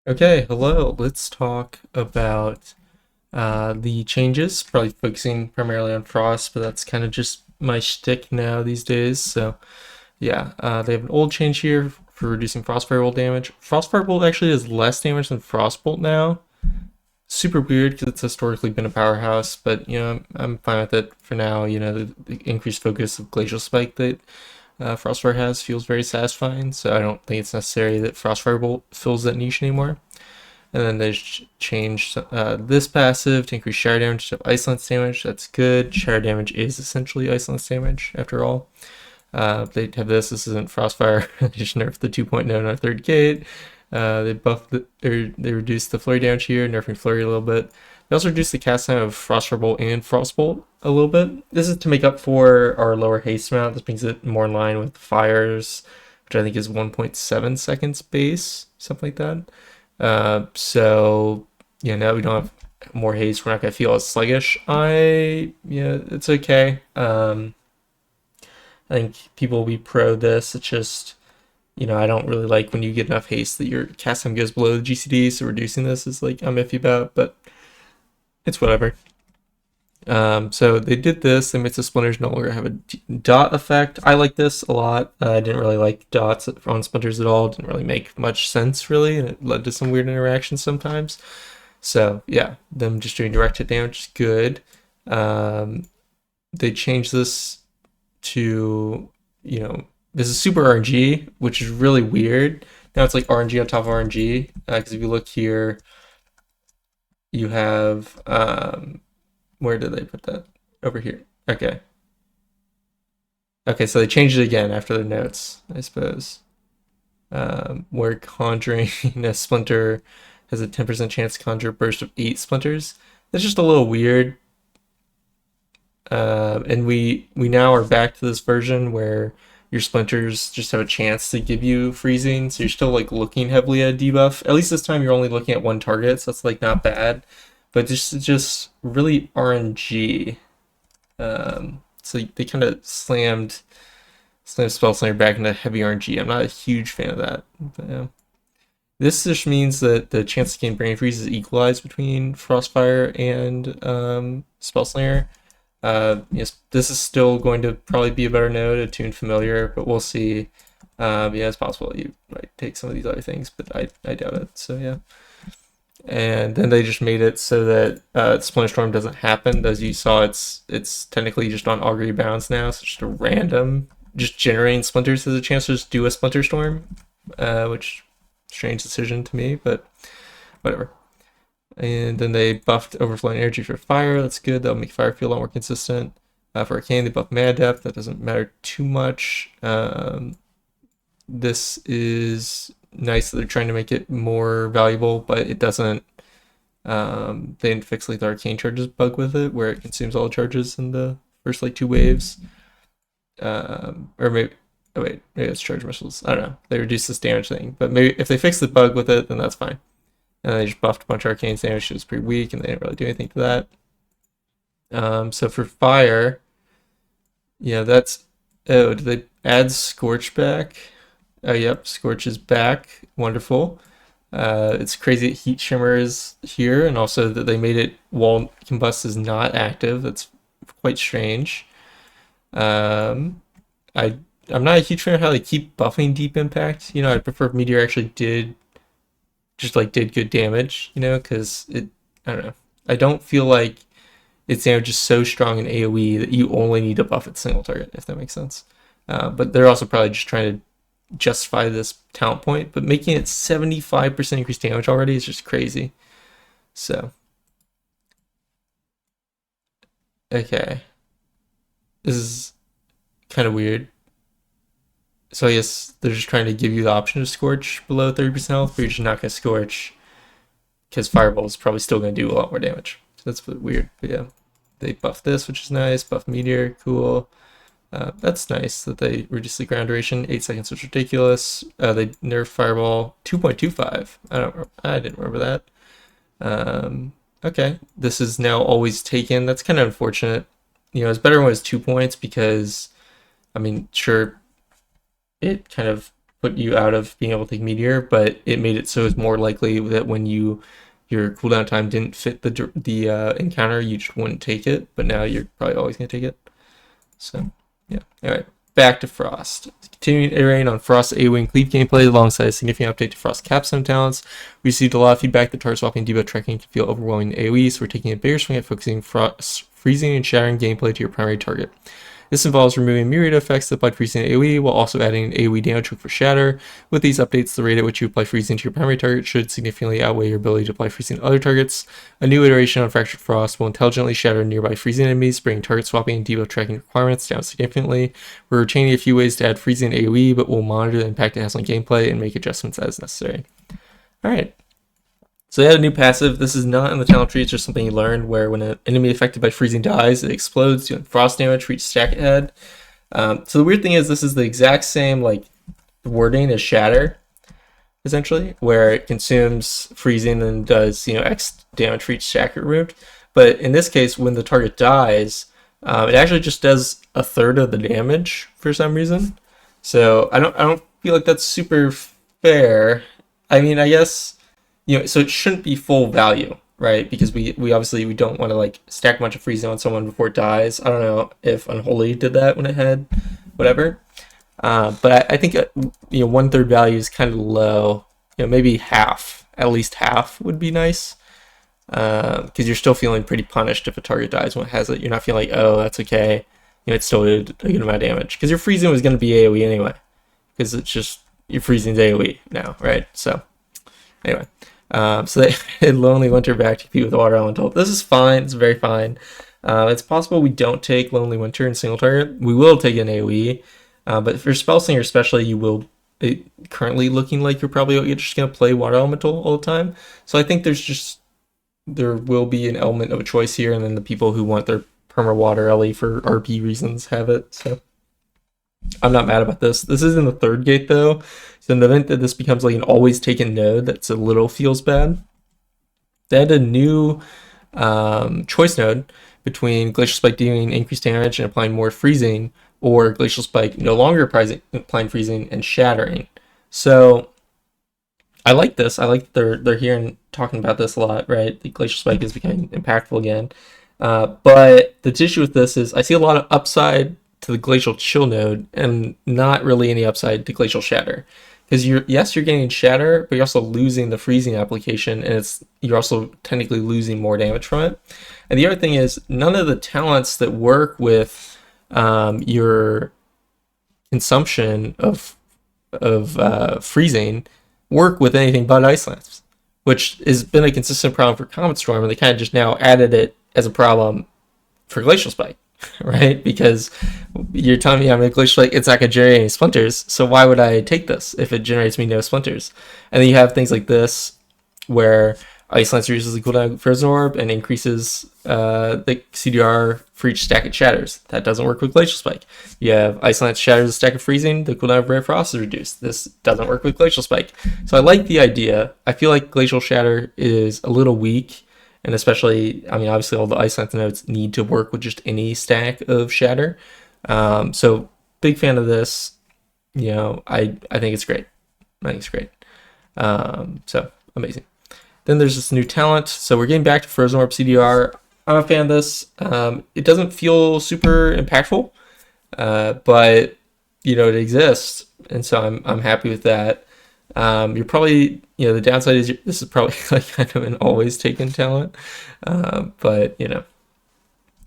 Okay, hello. Let's talk about the changes, probably focusing primarily on Frost, but that's kind of just my shtick now these days. So, yeah, they have an old change here for reducing Frost Firebolt damage. Frost Firebolt actually does less damage than Frostbolt now. Super weird because it's historically been a powerhouse, but I'm fine with it for now. The increased focus of Glacial Spike that Frostfire has feels very satisfying, so I don't think it's necessary that Frost Firebolt fills that niche anymore. And then they changed this passive to increase shatter damage to Ice Lance damage. That's good. Shatter damage is essentially Ice Lance damage, after all. They have this. This isn't Frostfire. They just nerfed the 2.0 on our third gate. They buffed they reduced the flurry damage here, nerfing flurry a little bit. They also reduced the cast time of Frostfire and Frostbolt a little bit. This is to make up for our lower haste amount. This brings it more in line with fires, which I think is 1.7 seconds base, something like that. So yeah, now we don't have more haste. We're not gonna feel as sluggish. It's okay. I think people will be pro this. It's just, I don't really like when you get enough haste that your cast time goes below the GCD. So reducing this is like I'm iffy about, but it's whatever. So they did this. They made the splinters no longer have a dot effect. I like this a lot. I didn't really like dots on splinters at all. It didn't really make much sense, really, and it led to some weird interactions sometimes. So yeah, them just doing direct hit damage is good. They changed this to, this is super RNG, which is really weird. Now it's like RNG on top of RNG, because if you look here, you have where did they put that? Over here. Okay. Okay, so they changed it again after the notes, I suppose. Where conjuring a splinter has a 10% chance to conjure a burst of 8 splinters. That's just a little weird. And we now are back to this version where your splinters just have a chance to give you freezing, so you're still like looking heavily at a debuff. At least this time you're only looking at one target, so that's like not bad. But just really RNG. So they kind of slammed Spell Slinger back into heavy RNG. I'm not a huge fan of that. But, yeah. This just means that the chance to gain Brain Freeze is equalized between Frostfire and Spell Slinger. Yes, this is still going to probably be a better node, a Tune Familiar, but we'll see. Yeah, it's possible you might take some of these other things, but I doubt it. So yeah. And then they just made it so that Splinter Storm doesn't happen. As you saw, it's technically just on Augury Bounds now, so just a random, just generating splinters has a chance to just do a Splinter Storm, which strange decision to me, but whatever. And then they buffed Overflowing Energy for Fire. That's good. That'll make Fire feel a lot more consistent. For Arcane, they buffed Mana Depth. That doesn't matter too much. This is nice that they're trying to make it more valuable, but it doesn't. They didn't fix like the Arcane charges bug with it, where it consumes all the charges in the first like 2 waves. Or maybe, oh wait, maybe it's charge missiles. I don't know. They reduced this damage thing, but maybe if they fix the bug with it, then that's fine. And they just buffed a bunch of Arcane damage, which was pretty weak, and they didn't really do anything to that. So for Fire, yeah, that's. Oh, did they add Scorch back? Oh, yep, Scorch is back. Wonderful. It's crazy that Heat Shimmer is here, and also that they made it while Combust is not active. That's quite strange. I'm not a huge fan of how they keep buffing Deep Impact. I prefer if Meteor actually did good damage, because I don't know. I don't feel like its damage is so strong in AoE that you only need to buff its single target, if that makes sense. But they're also probably just trying to justify this talent point, but making it 75% increased damage already is just crazy. So, okay. This is kind of weird. So I guess they're just trying to give you the option to Scorch below 30% health, but you're just not going to Scorch because Fireball is probably still going to do a lot more damage. So that's weird, but yeah. They buffed this, which is nice. Buff Meteor, cool. That's nice that they reduced the ground duration. 8 seconds was ridiculous. They nerfed Fireball 2.25. I didn't remember that. Okay, this is now always taken. That's kind of unfortunate. It's better when it was 2 points because, I mean, sure, it kind of put you out of being able to take Meteor, but it made it so it's more likely that when your cooldown time didn't fit the encounter, you just wouldn't take it. But now you're probably always gonna take it. So yeah. All right, back to Frost. Continuing iterating on Frost AoE and Cleave gameplay alongside a significant update to Frost Capstone talents. We received a lot of feedback that target swapping and debuff tracking can feel overwhelming in AoE, so we're taking a bigger swing at focusing Frost freezing and shattering gameplay to your primary target. This involves removing myriad effects that apply freezing to AoE while also adding an AoE damage hook for shatter. With these updates, the rate at which you apply freezing to your primary target should significantly outweigh your ability to apply freezing to other targets. A new iteration on Fractured Frost will intelligently shatter nearby freezing enemies, bringing target swapping and debuff tracking requirements down significantly. We're retaining a few ways to add freezing to AoE, but we'll monitor the impact it has on gameplay and make adjustments as necessary. Alright. So they had a new passive. This is not in the talent tree, it's just something you learned, where when an enemy affected by freezing dies, it explodes, doing frost damage for each stack it had. So the weird thing is this is the exact same like wording as Shatter, essentially, where it consumes freezing and does X damage for each stack it removed. But in this case, when the target dies, it actually just does a third of the damage for some reason. So I don't feel like that's super fair. I mean, I guess, so it shouldn't be full value, right? Because we obviously don't want to like stack a bunch of freezing on someone before it dies. I don't know if Unholy did that when it had whatever. But I think 1/3 value is kind of low. Maybe half, at least half would be nice. Because you're still feeling pretty punished if a target dies when it has it. You're not feeling like, oh, that's okay. It still did a good amount of damage. Because your freezing was going to be AoE anyway. Because it's just, your freezing's AoE now, right? So, anyway. So they had Lonely Winter back to compete with Water Elemental. This is fine. It's very fine. It's possible we don't take Lonely Winter in single target. We will take an AoE. But for Spell Slinger especially, you will currently looking like you're probably just going to play Water Elemental all the time. So I think there will be an element of a choice here, and then the people who want their perma water LE for RP reasons have it. So I'm not mad about this. This is in the third gate though, so in the event that this becomes like an always taken node, that's a little feels bad. They had a new choice node between Glacial Spike doing increased damage and applying more freezing, or Glacial Spike no longer applying freezing and shattering. So I like this. I like that they're here and talking about this a lot, right? The Glacial Spike is becoming impactful again. But the issue with this is I see a lot of upside to the Glacial Chill node and not really any upside to Glacial Shatter. Because you're getting Shatter, but you're also losing the freezing application, and you're also technically losing more damage from it. And the other thing is none of the talents that work with your consumption of freezing work with anything but Ice Lance, which has been a consistent problem for Comet Storm, and they kind of just now added it as a problem for Glacial Spike, right? Because you're telling me I'm a Glacial Spike, it's not going to generate any splinters, so why would I take this if it generates me no splinters? And then you have things like this, where Ice Lance reduces the cooldown of Frozen Orb and increases the CDR for each stack it shatters. That doesn't work with Glacial Spike. You have Ice Lance shatters a stack of freezing, the cooldown of Rare Frost is reduced. This doesn't work with Glacial Spike. So I like the idea. I feel like Glacial Shatter is a little weak, and especially, I mean, obviously all the Ice Lance nodes need to work with just any stack of Shatter. So big fan of this. I think it's great. I think it's great. So amazing. Then there's this new talent. So we're getting back to Frozen Orb CDR. I'm a fan of this. It doesn't feel super impactful, but it exists, and so I'm happy with that. You're probably the downside is this is probably like kind of an always taken talent, but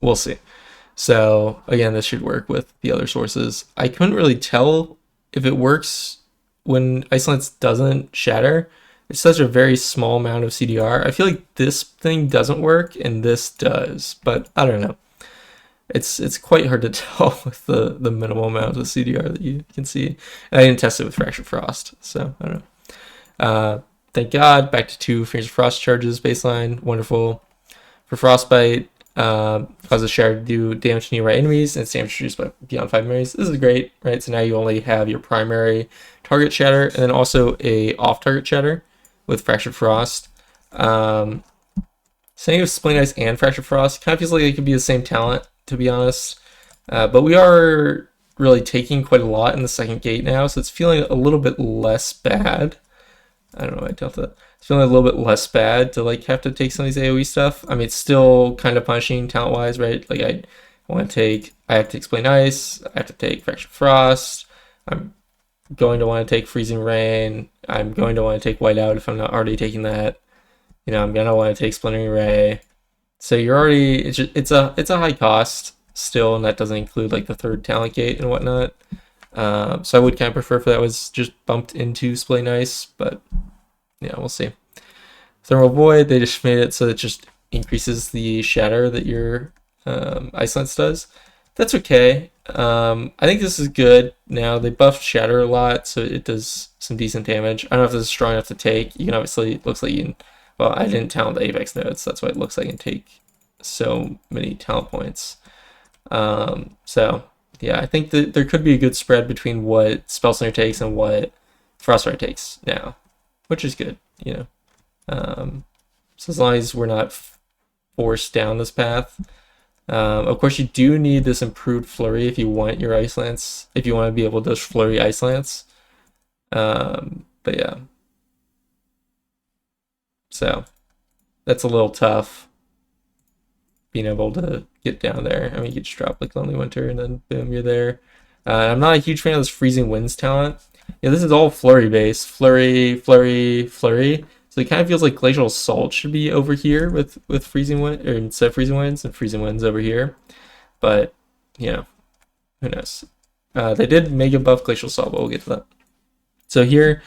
we'll see. So again, this should work with the other sources. I couldn't really tell if it works when Ice Lance doesn't shatter. It's such a very small amount of CDR. I feel like this thing doesn't work and this does, but I don't know. It's quite hard to tell with the minimal amount of CDR that you can see. And I didn't test it with Fractured Frost, so I don't know. Thank God, back to 2 Fingers of Frost charges baseline, wonderful. For Frostbite, causes Shatter to do damage to nearby enemies, and it's damage reduced by beyond 5 memories. This is great, right? So now you only have your primary target shatter, and then also a off-target shatter with Fractured Frost. Same with Splay Ice and Fractured Frost. Kind of feels like it could be the same talent, to be honest. But we are really taking quite a lot in the second gate now, so it's feeling a little bit less bad. I don't know why I dealt that. It's feeling a little bit less bad to like have to take some of these AoE stuff. I mean, it's still kind of punishing talent wise, right? Like I have to explain ice, I have to take Fraction Frost, I'm going to want to take Freezing Rain, I'm going to want to take Whiteout if I'm not already taking that. You know, I'm gonna want to take Splintering Ray. So you're already, it's a high cost still, and that doesn't include like the third talent gate and whatnot. So I would kind of prefer if that was just bumped into Splay Nice, but yeah, we'll see. Thermal Void, they just made it so it just increases the shatter that your Ice Lance does. That's okay. I think this is good. Now they buffed shatter a lot, so it does some decent damage. I don't know if this is strong enough to take. You can obviously, it looks like you can, well, I didn't talent the Apex nodes, that's why it looks like you can take so many talent points. So yeah, I think that there could be a good spread between what Spellslinger takes and what Frostfire takes now, which is good, you know. So as long as we're not forced down this path. Of course, you do need this improved flurry if you want your Ice Lance, if you want to be able to flurry Ice Lance. But yeah. So that's a little tough, being able to get down there. I mean, you just drop like Lonely Winter and then boom, you're there. I'm not a huge fan of this Freezing Winds talent. Yeah, this is all flurry based. Flurry, flurry, flurry. So it kind of feels like Glacial Assault should be over here with Freezing Wind, or instead of Freezing Winds, and Freezing Winds over here. But, you know, who knows. They did Mega buff Glacial Assault, but we'll get to that. So here,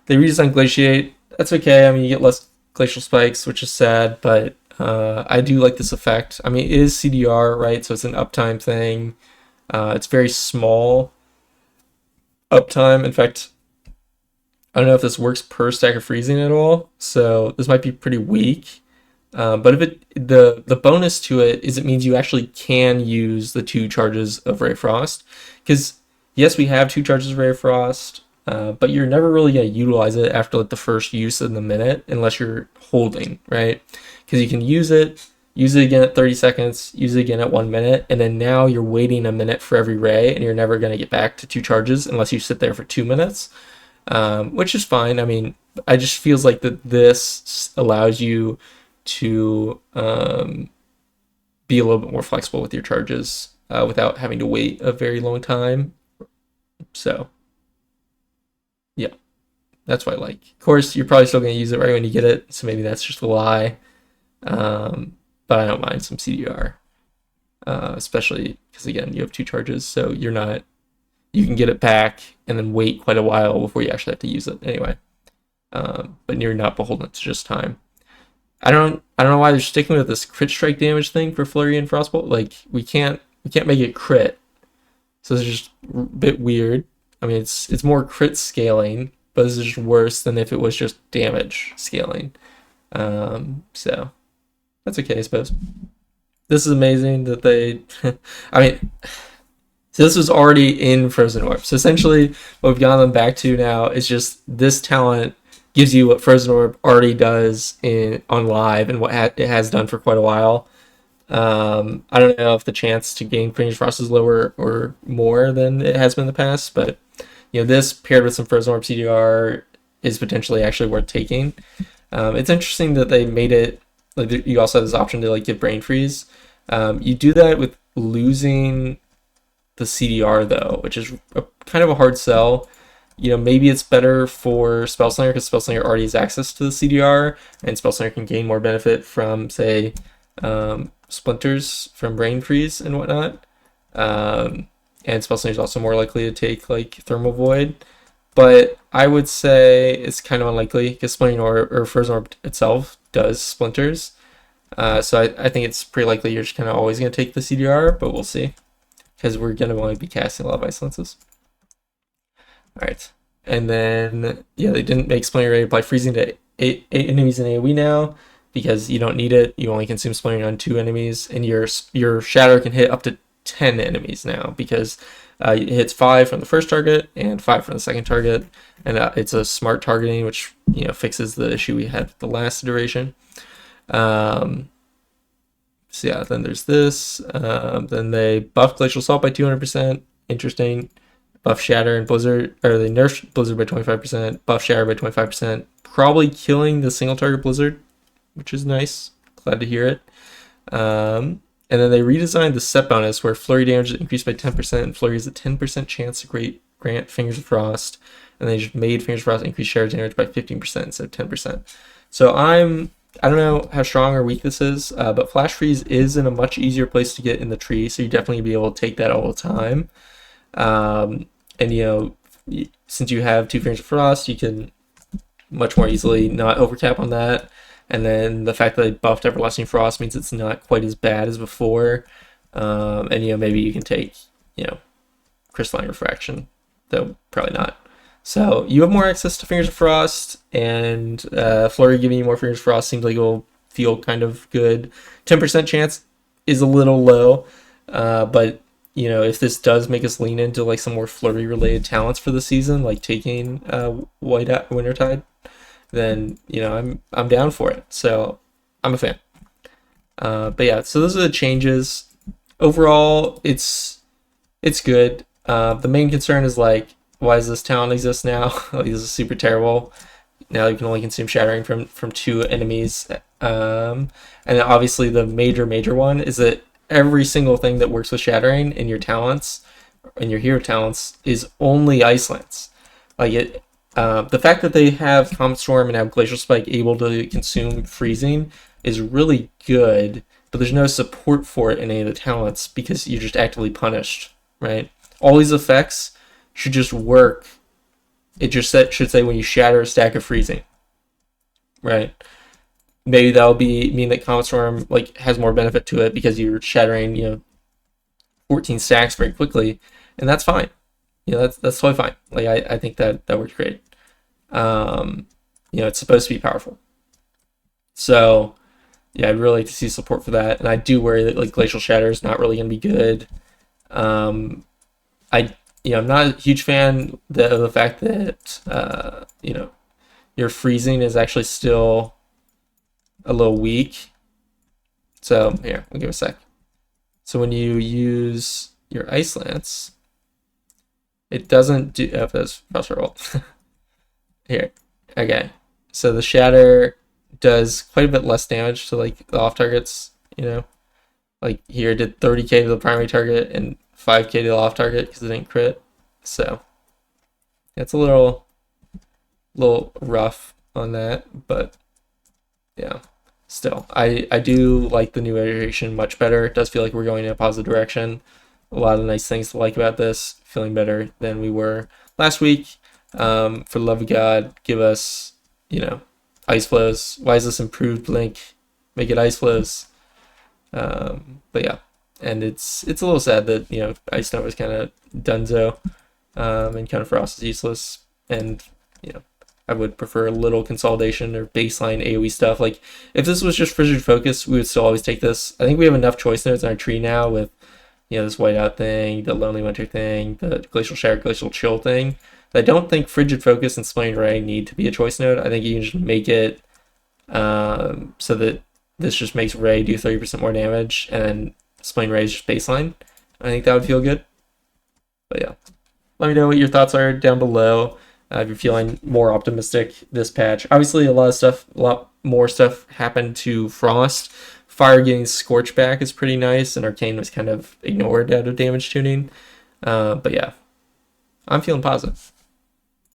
they redesigned Glaciate. That's okay. I mean, you get less Glacial Spikes, which is sad, but I do like this effect. I mean, it is CDR, right? So it's an uptime thing. It's very small uptime. In fact, I don't know if this works per stack of freezing at all, so this might be pretty weak. But if the bonus to it is it means you actually can use the 2 charges of Ray Frost, because yes, we have 2 charges of Ray Frost, but you're never really gonna utilize it after like the first use in the minute unless you're holding, right? Because you can use it again at 30 seconds, use it again at 1 minute, and then now you're waiting a minute for every ray, and you're never gonna get back to 2 charges unless you sit there for 2 minutes. Which is fine. I mean, I just feels like that this allows you to be a little bit more flexible with your charges without having to wait a very long time. So yeah, that's what I like. Of course, you're probably still going to use it right when you get it, so maybe that's just a lie. But I don't mind some CDR, especially because again, you have 2 charges, so you can get it back and then wait quite a while before you actually have to use it anyway. But you're not beholden to just time. I don't know why they're sticking with this crit strike damage thing for Flurry and Frostbolt. Like we can't make it crit, so it's just a bit weird. I mean, it's more crit scaling, but this is just worse than if it was just damage scaling. So that's okay, I suppose. This is amazing that they. I mean. So this was already in Frozen Orb. So essentially, what we've gotten them back to now is just this talent gives you what Frozen Orb already does on live and what it has done for quite a while. I don't know if the chance to gain Fringe Frost is lower or more than it has been in the past, but you know, this paired with some Frozen Orb CDR is potentially actually worth taking. It's interesting that they made it like you also have this option to like give Brain Freeze. You do that with losing the CDR though, which is kind of a hard sell. You know, maybe it's better for Spellslinger because Spellslinger already has access to the CDR, and Spellslinger can gain more benefit from, say, Splinters from Brain Freeze and whatnot. And Spellslinger is also more likely to take like Thermal Void. But I would say it's kind of unlikely because Splintering or Frozen Orb itself does Splinters. So I think it's pretty likely you're just kind of always going to take the CDR, but we'll see. Because we're going to only be casting a lot of Ice Lances. Alright. And then, yeah, they didn't make Splintering Ray apply freezing to 8 enemies in AoE now, because you don't need it. You only consume Splintering on 2 enemies, and your Shatter can hit up to 10 enemies now, because it hits 5 from the first target and 5 from the second target, and it's a smart targeting, which, you know, fixes the issue we had with the last iteration. So yeah, then there's this. Then they buffed Glacial Assault by 200%, interesting. Buff Shatter and Blizzard, or they nerfed Blizzard by 25%, buff Shatter by 25%, probably killing the single target Blizzard, which is nice. Glad to hear it. And then they redesigned the set bonus where flurry damage is increased by 10% and flurry is a 10% chance to grant Fingers of Frost. And they just made Fingers of Frost increase shatter damage by 15% instead of 10%. So I don't know how strong or weak this is, but Flash Freeze is in a much easier place to get in the tree, so you definitely be able to take that all the time. And since you have 2 Fingers of Frost, you can much more easily not overtap on that. And then the fact that they buffed Everlasting Frost means it's not quite as bad as before. And maybe you can take Crystalline Refraction, though probably not. So you have more access to Fingers of Frost, and Flurry giving you more Fingers of Frost seems like it will feel kind of good. 10% chance is a little low, but if this does make us lean into like some more Flurry related talents for the season, like taking Wintertide, then I'm down for it. So I'm a fan. But yeah, so those are the changes. Overall, it's good. The main concern is like, why does this talent exist now? Like, this is super terrible. Now you can only consume Shattering from 2 enemies. And then obviously the major one is that every single thing that works with Shattering in your talents, in your hero talents, is only Ice Lance. Like it. The fact that they have Comet Storm and have Glacial Spike able to consume freezing is really good, but there's no support for it in any of the talents because you're just actively punished, right? All these effects should just work. It just should say when you shatter a stack of freezing, right? Maybe that'll mean that Comet Storm has more benefit to it because you're shattering 14 stacks very quickly, and that's fine. That's totally fine. I think that works great. It's supposed to be powerful. So yeah, I'd really like to see support for that. And I do worry that Glacial Shatter is not really going to be good. I'm not a huge fan of the fact that your freezing is actually still a little weak. So here, I'll give it a sec. So when you use your Ice Lance, it doesn't do that's possible. Here. Okay. So the Shatter does quite a bit less damage to the off targets, Like here it did 30k to the primary target and 5k to the off target because it didn't crit. So it's a little rough on that, but yeah. Still, I do like the new iteration much better. It does feel like we're going in a positive direction. A lot of nice things to like about this. Feeling better than we were last week. For the love of God, give us, Ice Flows. Why is this improved Blink? Make it Ice Flows. But yeah, and it's a little sad that Ice Snow is kind of donezo, and kind of Frost is useless. And I would prefer a little consolidation or baseline AoE stuff. Like if this was just Frigid Focus, we would still always take this. I think we have enough choice nodes in our tree now with this whiteout thing, the Lonely Winter thing, the Glacial Shatter, Glacial Chill thing. I don't think Frigid Focus and Splendid Ray need to be a choice node. I think you can just make it so that this just makes Ray do 30% more damage, and then Splendid Ray is just baseline. I think that would feel good. But yeah, let me know what your thoughts are down below. If you're feeling more optimistic this patch. Obviously, a lot more stuff happened to Frost. Fire getting Scorch back is pretty nice, and Arcane was kind of ignored out of damage tuning. But yeah, I'm feeling positive.